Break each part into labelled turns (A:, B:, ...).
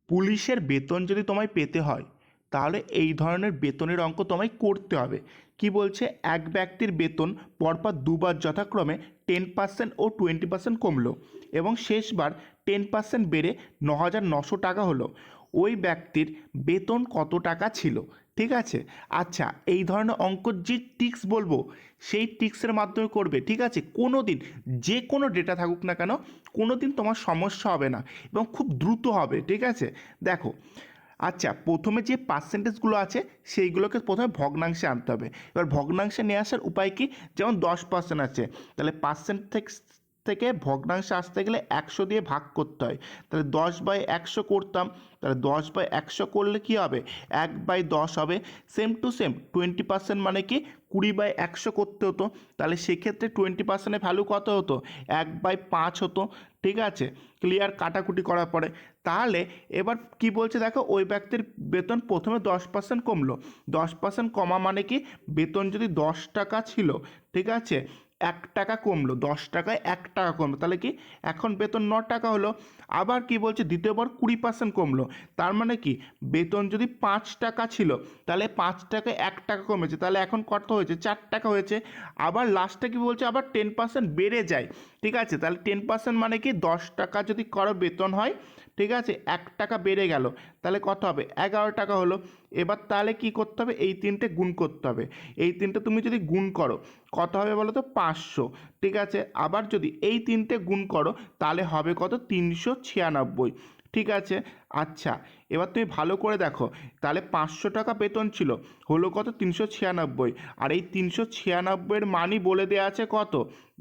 A: পুলিশের বেতন যদি তোমায় পেতে হয় তাহলে এই ধরনের বেতনের অঙ্ক তোমায় করতে হবে। কি বলছে, এক ব্যক্তির বেতন পরপর দুবার যথাক্রমে 10% ও 20% কমলো এবং শেষবার 10% বেড়ে 9,900 টাকা হলো। ওই ব্যক্তির বেতন কত টাকা ছিল? ঠিক আছে। আচ্ছা, এই ধরনের অঙ্ক যে ট্রিক্স বলবো সেই ট্রিক্সের মাধ্যমে করবে। ঠিক আছে, কোনো দিন যে কোনো ডেটা থাকুক না কেন কোনো দিন তোমার সমস্যা হবে না এবং খুব দ্রুত হবে। ঠিক আছে, দেখো। আচ্ছা, প্রথমে যে পার্সেন্টেজগুলো আছে সেইগুলোকে প্রথমে ভগ্নাংশে আনতে হবে। এবার ভগ্নাংশে নিয়ে আসার উপায় কি, যেমন 10% আছে, তাহলে পার্সেন্ট থেকে ভগ্নাংশে আসতে গেলে 100 দিয়ে ভাগ করতে হয়। তাহলে 10/100 করতাম, তাহলে 10/100 করলে কি হবে, 1/10 হবে। সেম টু সেম 20% মানে কি 20/100 করতে হতো, তাহলে সেক্ষেত্রে 20%-এর ভ্যালু কত হতো, 1/5 হতো। ঠিক আছে, ক্লিয়ার কাটাকুটি করার পরে। তাহলে এবার কি বলছে দেখো, ওই ব্যক্তির বেতন প্রথমে 10% কমলো। 10% কমা মানে কি, বেতন যদি 10 টাকা ছিল, ঠিক আছে, 1 টাকা কমলো, 10 টাকায় 1 টাকা কমলো, তাহলে কি এখন বেতন 9 টাকা হলো। আবার কি বলছে, দ্বিতীয়বার 20% কমলো, তার মানে কি বেতন যদি 5 টাকা ছিল তাহলে 5 টাকায় 1 টাকা কমেছে, তাহলে এখন কত হয়েছে, 4 টাকা হয়েছে। আবার লাস্টে কি বলছে, আবার 10% বেড়ে যায়। ঠিক আছে, তাহলে 10% মানে কি 10 টাকা যদি কারো বেতন হয়, ঠিক আছে, 1 টাকা বেড়ে গেল, তাহলে কত হবে, 11 টাকা হলো। এবার তাহলে কি করতে হবে, এই তিনটে গুণ করতে হবে। এই তিনটে তুমি যদি গুণ করো কত হবে বলো তো, 500। ঠিক আছে, আবার যদি এই তিনটে গুণ করো তাহলে হবে কত, 396। ঠিক আছে। আচ্ছা, এবার তুমি ভালো করে দেখো, তাহলে 500 টাকা বেতন ছিল, হলো কত, 396। আর এই 396-এর মানই বলে দেওয়া আছে কত,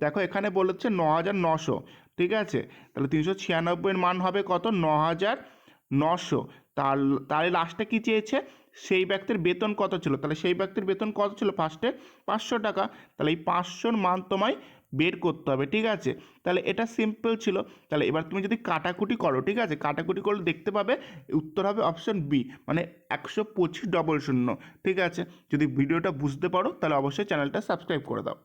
A: দেখো এখানে বলেছে 9,900। ঠিক আছে, তাহলে 396-এর মান হবে কত, 9,900। তাহলে লাস্টে কি চেয়েছে, সেই ব্যক্তির বেতন কত ছিল, তাহলে সেই ব্যক্তির বেতন কত ছিল ফার্স্টে, 500 টাকা। তাহলে এই 500-র মান তোমায় বের করতে হবে। ঠিক আছে, তাহলে এটা সিম্পল ছিল। তাহলে এবার তুমি যদি কাটাকুটি করো, ঠিক আছে, কাটাকুটি করলে দেখতে পাবে উত্তর হবে অপশন বি, মানে 125,000। ঠিক আছে, যদি ভিডিওটা বুঝতে পারো তাহলে অবশ্যই চ্যানেলটা সাবস্ক্রাইব করে দাও।